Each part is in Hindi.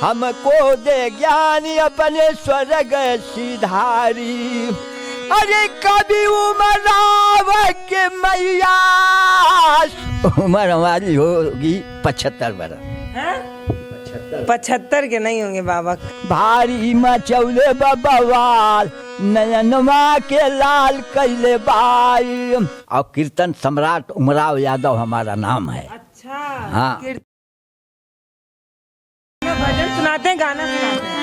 हमको दे ज्ञान अपने स्वर्ग सिधारी। अरे कभी उमराव के मैया, उम्र हमारी होगी 75 बरस। 75 के नहीं होंगे बाबा। भारी मचौले बवाल, नयनमा के लाल कैले बाई। और कीर्तन सम्राट उमराव यादव हमारा नाम है। अच्छा। हाँ। भजन सुनाते हैं, गाना सुनाते हैं।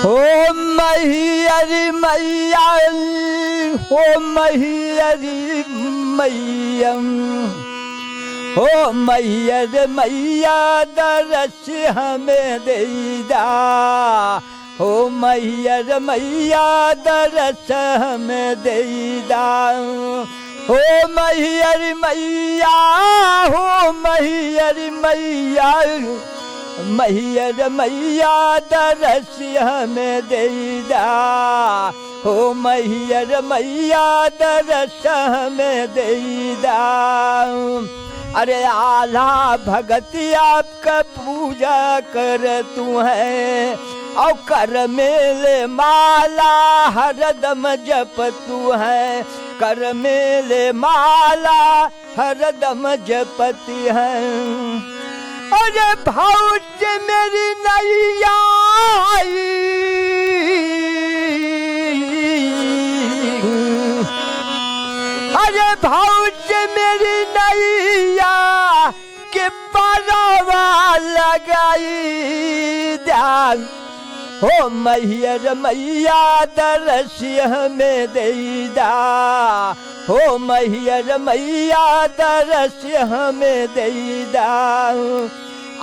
हो मैहरी मैया, हो मैहरी मैया, हो मैहर मैया दरस हमें देदा। हो मैहर मैया दरस हमें देदा। हो मैहर मैया, हो मैहर मैया, मैहर मैया दरस हमें देदा। हो मैहर मैया दरस हमें देदा। अरे आला भगति आपका पूजा कर तू है, और कर मेले माला हरदम जप तू है। कर मेले माला हरदम जपती है। अरे भौज मेरी नैया आई, अरे भौज मेरी नैया के परवा लगाई ध्यान। हो मैहर मैया दरस हमें देदा। हो मैहर मैया दरस हमें देदा।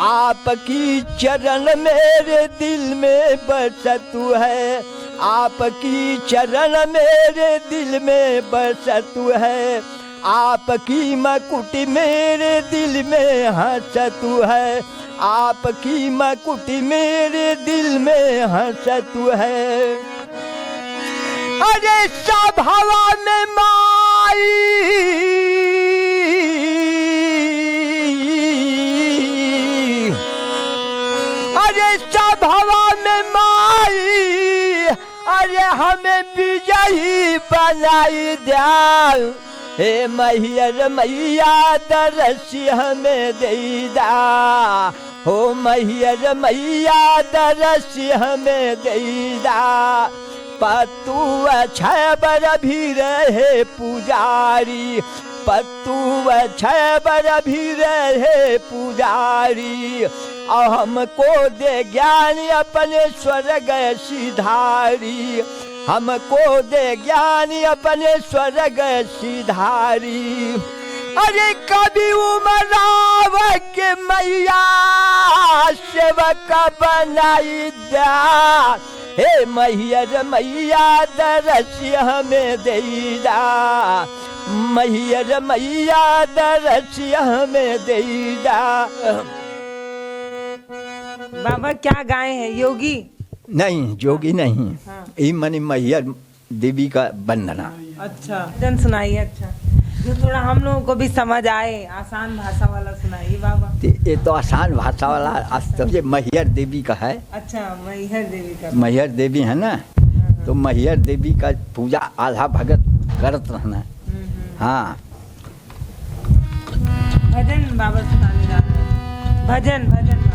आपकी चरण मेरे दिल में बसतु है। आपकी चरण मेरे दिल में बसतु है। आपकी मकुटी मेरे दिल में हंसतु है। आपकी मकुटी मेरे दिल में हंसतु है। अरे सब हवा में माई, अरे सब हवा में माई, अरे हमें विजयी बनाई ध्यान। हे मैहर मैया दरस हमें देदा। हो मैहर मैया दरस हमें देदा। पत्तू छह बर भी रहे पुजारी। पत्तू छह बर भी रहे पुजारी। और हमको दे ज्ञान अपने स्वर्ग सिधारी। हमको दे ज्ञान अपने स्वर्ग सिधारी। अरे कभी उमराव के मैया सेवक बनाई दा। हे मैहर मैया दरस हमें देदा। मैहर मैया दरस हमें देदा। बाबा क्या गाए हैं? योगी नहीं, जोगी नहीं। हाँ। ई मनी मैहर देवी का वंदना। अच्छा, भजन सुनाइए। अच्छा, जो थोड़ा हम लोगों को भी समझ आए, आसान भाषा वाला सुनाइए बाबा। ये तो आसान भाषा वाला तो मैहर देवी का है। अच्छा, मैहर देवी का। मैहर देवी है ना, तो मैहर देवी का पूजा आधा भगत करत रहना। हाँ, भजन बाबा सुनाने जाते हैं। भजन भजन बाबा।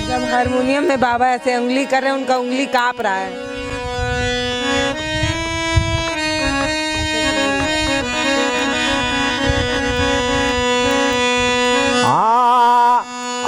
जब हारमोनियम में बाबा ऐसे उंगली कर रहे हैं, उनका उंगली कांप रहा है।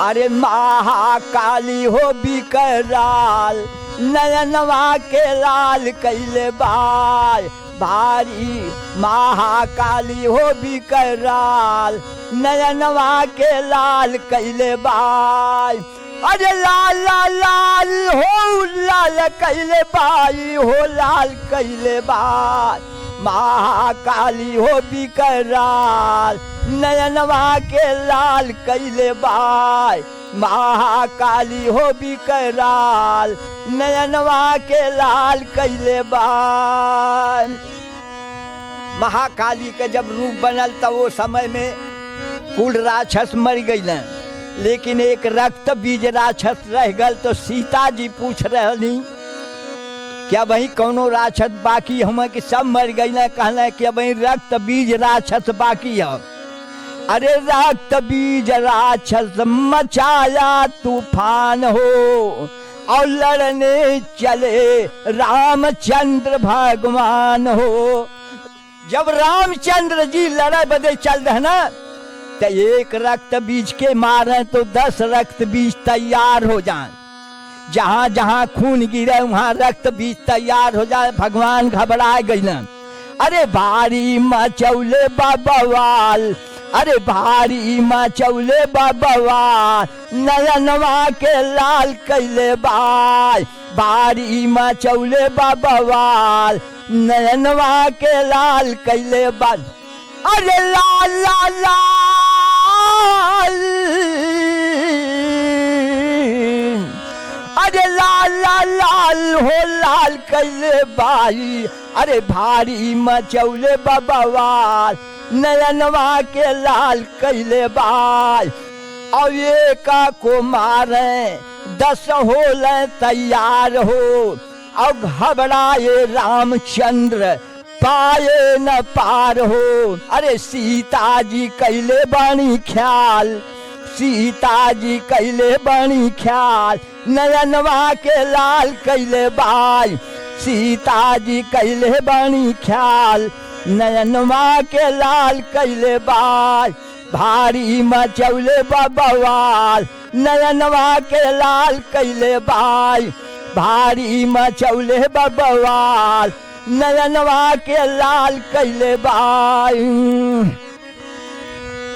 अरे महाकाली हो बिकराल, नयनवा के लाल कैले बाय। भारी महाकाली हो बिकराल, नयनवा के लाल कैले बाय। अरे लाल लाल लाल हो लाल कैले बाई हो लाल कैले बाई महाकाली हो बिकराल नयनवा के लाल कैले बाई महाकाली हो बिकराल नयनवा के लाल कैले बाई। महाकाली के जब रूप बनल तो वो समय में कुल राक्षस मर गई, लेकिन एक रक्त बीज राक्षस रह गल। तो सीता जी पूछ रही क्या वही कौनो राक्षस बाकी हम कि सब मर गई ना? कहना कि वही रक्त बीज राक्षस बाकी है। अरे रक्त बीज राक्षस मचाया तूफान हो और लड़ने चले रामचंद्र भगवान हो। जब रामचंद्र जी लड़े बदे चल रहे ना तो एक रक्त बीज के मारे तो 10 रक्त बीज तैयार हो जाए। जहाँ जहाँ खून गिरे वहाँ रक्त बीज तैयार हो जाए। भगवान घबरा गई ना। अरे भारी मचौले बवाल, अरे भारी मचौले बवाल नयनवा के लाल कैले बाई भारी मचौले बवाल नयनवा के लाल कैले बाई। अरे लाल लाल लाल अरे लाल लाल लाल हो लाल कैले बाई अरे भारी मचौले बवाल नयनवा के लाल कैले बाई। और ये का को मारे 10 होले तैयार हो और घबराए रामचंद्र पाए न पार हो। अरे सीता जी कैले बानी ख्याल, सीता जी कैले बानी ख्याल नयनवा के लाल कैले बाई सीता जी कैले बानी ख्याल नयनवा के लाल कैले बाई भारी मचौले बवाल नयनवा के लाल कैले बाई भारी मचौले बवाल नयनवा के लाल कैले बाई।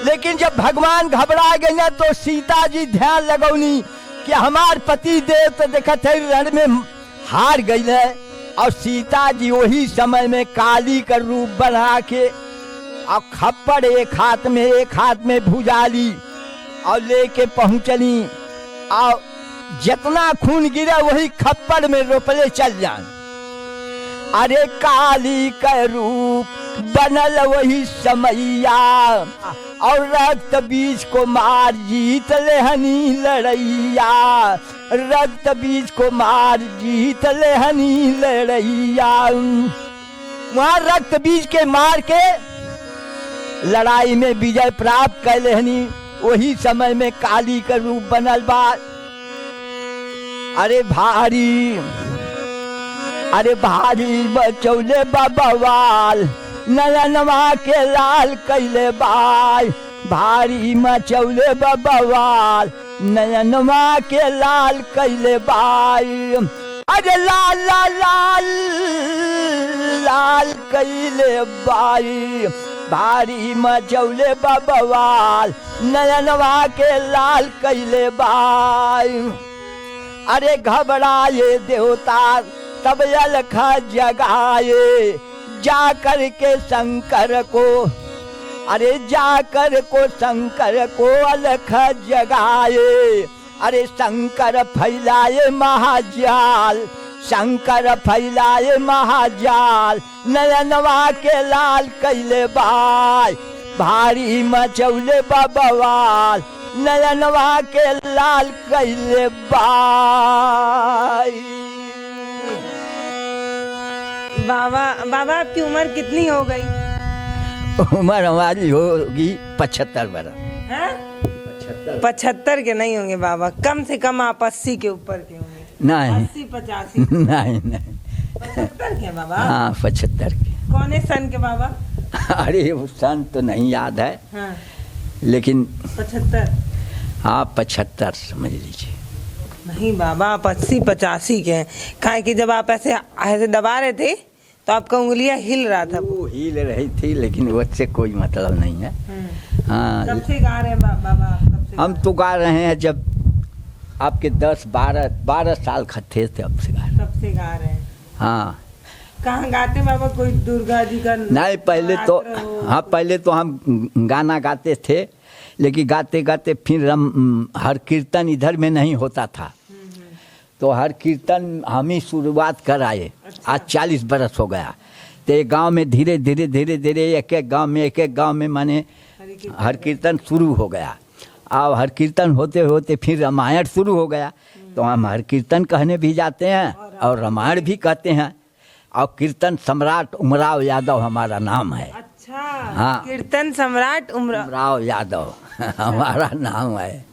लेकिन जब भगवान घबरा गए ना तो सीता जी ध्यान लगौनी कि हमार पति देव तो देखा थे रण में हार गई है। और सीता जी वही समय में काली का रूप बना के और खप्पड़ एक हाथ में भुजाली और लेके पहुंचली और जितना खून गिरा वही खप्पड़ में रोपले चल जान। अरे काली का रूप बनल वही समैया और रक्त बीज को मार जीत ले हनी लड़ैया रक्त बीज को मार जीत ले हनी लड़ैया। वहाँ रक्त बीज के मार के लड़ाई में विजय प्राप्त कर लेहनी। वही समय में काली का रूप बनल बा। अरे भारी बचौले बवाल नयनवा के लाल कैले बाई भारी मचौले बवाल नयनवा के लाल कैले बाई। अरे लाल लाल लाल लाल कैले बाई भारी मचौले बवाल नयनवा के लाल कैले बाई। अरे घबराए देवता तब अलख जगाए जाकर के शंकर को अरे जाकर को शंकर को अलख जगाए। अरे शंकर फैलाए महाजाल शंकर फैलाए महाजाल नयनवा के लाल कैले बाई भारी मचौले बवाल नयनवा के लाल कैले बाई। बाबा आपकी उम्र कितनी हो गई? उम्र हमारी होगी 75 बरस। 75 के नहीं होंगे बाबा, कम से कम आप 80 के ऊपर के होंगे। नहीं 80-85 नहीं 75 के बाबा। हाँ 75 के। कौन सन के बाबा? अरे वो सन तो नहीं याद है। हाँ। लेकिन 75। हाँ 75 समझ लीजिए। नहीं बाबा आप 80-85 के हैं। काहे कि जब आप ऐसे दबा रहे थे तो आपका उंगलियां हिल रहा था। वो हिल रही थी लेकिन उससे कोई मतलब नहीं है। हाँ कब से गा रहे हैं बाबा? हम तो गा रहे हैं जब आपके 10-12 साल थे तब से गा रहे। तब से गा रहे हैं। हाँ कहाँ गाते बाबा? कोई दुर्गा जी का नहीं, पहले तो हाँ पहले तो हम गाना गाते थे, लेकिन गाते गाते फिर हम हर कीर्तन इधर में नहीं होता था, तो हर कीर्तन हम ही शुरुआत कराए। आज 40 बरस हो गया, तो एक गांव में धीरे धीरे एक एक गांव में माने हर कीर्तन शुरू हो गया। अब हर कीर्तन होते होते फिर रामायण शुरू हो गया, तो हम हर कीर्तन कहने भी जाते हैं और रामायण भी कहते हैं। और कीर्तन सम्राट उमराव यादव हमारा नाम है। अच्छा, हाँ। कीर्तन सम्राट उमराव यादव हमारा नाम है।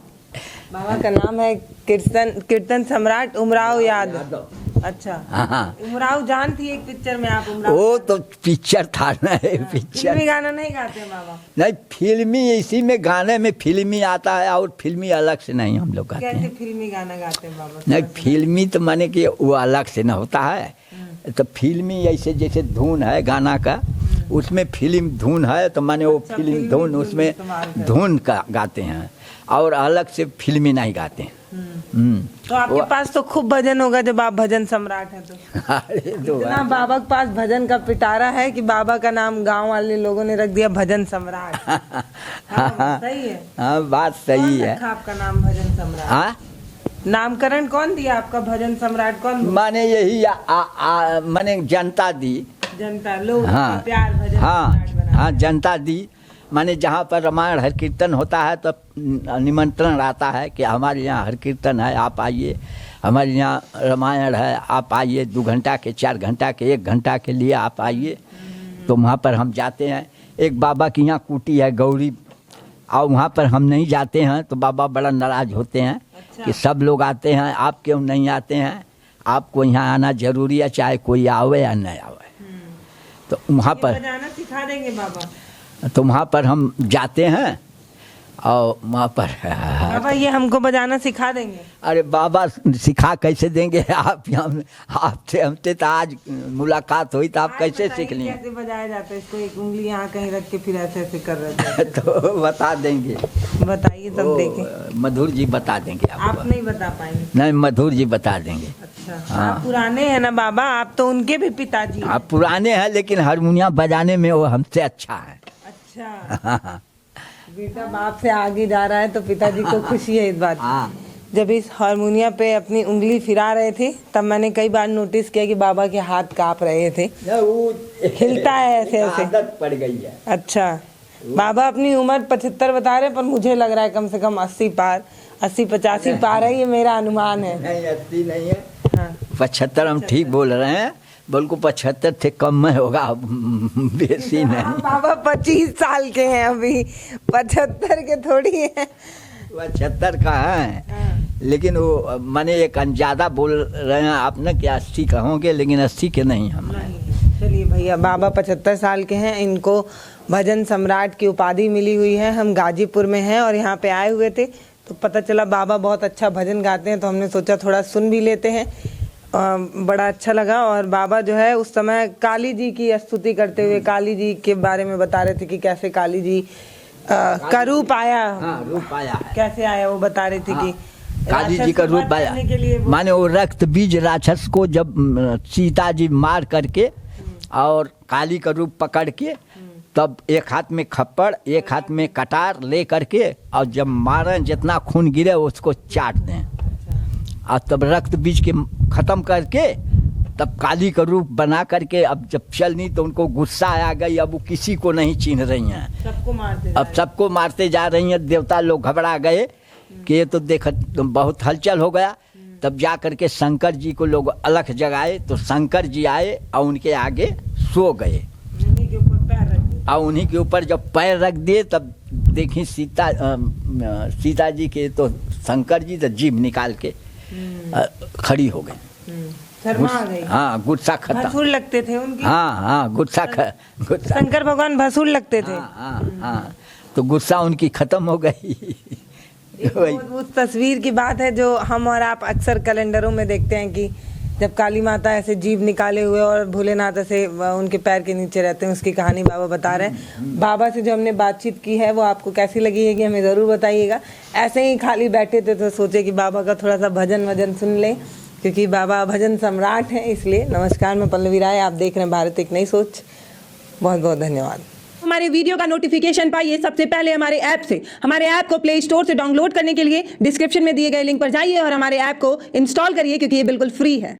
बाबा का नाम है कीर्तन सम्राट उमराव यादव। अच्छा, हाँ। उमराव जान थी एक पिक्चर में आप उमराव? वो तो पिक्चर था ना, पिक्चर। फिल्मी गाना नहीं गाते हैं बाबा? नहीं, फिल्मी इसी में गाने में फिल्मी आता है और फिल्मी अलग से नहीं हम लोग गाते कैसे हैं। फिल्मी गाना गाते हैं बाबा? नहीं, फिल्मी तो माने कि वो अलग से ना होता है, तो फिल्मी ऐसे जैसे धुन है गाना का, उसमें फिल्म धुन है तो माने वो अच्छा, फिल्म फिल्मी धुन धुन उसमें इस्तेमाल करते हैं। धुन का गाते हैं और अलग से फिल्मी नहीं गाते हैं। तो आपके पास तो खूब भजन होगा जब आप भजन सम्राट हैं तो। अरे इतना बाबा के पास भजन का पिटारा है कि बाबा का नाम गांव वाले लोगों ने रख दिया भजन सम्राट। हाँ, सही है। हाँ, बात सही कौन है। रखा आपका नाम भजन सम्राट? हाँ, नामकरण कौन दिया आपका भजन सम्राट? कौन? माने यही माने जनता दी। जनता लोग हाँ, का प्यार भजन हाँ, सम्राट बना। हाँ, जनता दी। माने जहाँ पर रामायण हर कीर्तन होता है तो निमंत्रण आता है कि हमारे यहाँ हर कीर्तन है, आप आइए। हमारे यहाँ रामायण है, आप आइए। 2 घंटा के, 4 घंटा के, 1 घंटा के लिए आप आइए। तो वहाँ पर हम जाते हैं। एक बाबा की यहाँ कुटी है गौरी, और वहाँ पर हम नहीं जाते हैं तो बाबा बड़ा नाराज होते हैं। अच्छा। कि सब लोग आते हैं, आप क्यों नहीं आते हैं? आपको यहाँ आना जरूरी है, चाहे कोई आवे या नहीं आवे। तो वहाँ पर बजाना सिखा देंगे बाबा? तो वहाँ पर हम जाते हैं और वहाँ पर बाबा ये हमको बजाना सिखा देंगे? अरे बाबा सिखा कैसे देंगे? आपसे हमसे तो आज मुलाकात हुई तो आप कैसे सीख लिए? कैसे बजाया जाता है इसको? एक उंगली यहाँ कहीं रख के फिर ऐसे ऐसे कर रहे थे। तो बता देंगे। बताइए तब वो देखें। मधुर जी बता देंगे आप आपको। नहीं बता पाएंगे? नहीं, मधुर जी बता देंगे। अच्छा, हाँ। आप पुराने हैं ना बाबा, आप तो उनके भी पिताजी हैं। आप पुराने हैं लेकिन हारमोनियम बजाने में वो हमसे अच्छा है। अच्छा, बेटा बाप से आगे जा रहा है तो पिताजी को खुशी है इस बात की। हाँ। जब इस हारमोनियम पे अपनी उंगली फिरा रहे थे तब मैंने कई बार नोटिस किया कि बाबा के हाथ कांप रहे थे। वो हिलता है ऐसे ऐसे। आदत पड़ गई है। अच्छा, बाबा अपनी उम्र 75 बता रहे, पर मुझे लग रहा है कम से कम 80-85 पार है, ये मेरा अनुमान है। नहीं, 80 नहीं है। हाँ। 75 हम ठीक बोल रहे हैं, बल्कि 75 थे कम में होगा, बेसी नहीं। बाबा 25 साल के हैं अभी, 75 के थोड़ी हैं। 75 का है, लेकिन वो माने एक अंजादा बोल रहे हैं आप ना कि 80 का होंगे, लेकिन 80 के नहीं हम। चलिए भैया, बाबा 75 साल के हैं, इनको भजन सम्राट की उपाधि मिली हुई है। हम गाजीपुर में हैं और यहाँ पे आए हुए थे तो पता चला बाबा बहुत अच्छा भजन गाते हैं, तो हमने सोचा थोड़ा सुन भी लेते हैं। बड़ा अच्छा लगा। और बाबा जो है उस समय काली जी की स्तुति करते हुए काली जी के बारे में बता रहे थे कि कैसे काली जी का रूप आया। हाँ, रूप आया है। कैसे आया वो बता रहे थे कि काली जी का रूप आया, माने वो रक्त बीज राक्षस को जब सीता जी मार करके और काली का रूप पकड़ के, तब एक हाथ में खप्पड़ एक हाथ में कटार ले करके, और जब मारें जितना खून गिरे उसको चाट दें, और तब रक्त बीज के खत्म करके तब काली का रूप बना करके अब जब चलनी तो उनको गुस्सा आ गई। अब वो किसी को नहीं चिन्ह रही हैं, सबको मारते अब सबको मारते जा रही हैं। देवता लोग घबरा गए कि ये तो देख बहुत हलचल हो गया। तब जा करके शंकर जी को लोग अलख जगाए, तो शंकर जी आए और उनके आगे सो गए, उन्हीं के ऊपर पैर रख दिए। और उन्हीं के ऊपर जब पैर रख दिए तब देखी सीता जी के, तो शंकर जी तो जीभ निकाल के खड़ी हो गई। शर्मा आ गई। हाँ, गुस्सा खत्म। भसुर लगते थे उनकी। हाँ, गुस्सा शंकर भगवान भसुर लगते थे। हाँ, तो गुस्सा उनकी खत्म हो गई। उस तस्वीर की बात है जो हम और आप अक्सर कैलेंडरों में देखते हैं कि जब काली माता ऐसे जीभ निकाले हुए और भोलेनाथ ऐसे उनके पैर के नीचे रहते हैं, उसकी कहानी बाबा बता रहे हैं। बाबा से जो हमने बातचीत की है वो आपको कैसी लगी है कि हमें ज़रूर बताइएगा। ऐसे ही खाली बैठे थे तो सोचे कि बाबा का थोड़ा सा भजन वजन सुन लें, क्योंकि बाबा भजन सम्राट हैं। इसलिए नमस्कार, मैं पल्लवी राय, आप देख रहे हैं भारत एक नई सोच। बहुत बहुत धन्यवाद। हमारे वीडियो का नोटिफिकेशन पाइए सबसे पहले हमारे ऐप से। हमारे ऐप को प्ले स्टोर से डाउनलोड करने के लिए डिस्क्रिप्शन में दिए गए लिंक पर जाइए और हमारे ऐप को इंस्टॉल करिए, क्योंकि ये बिल्कुल फ्री है।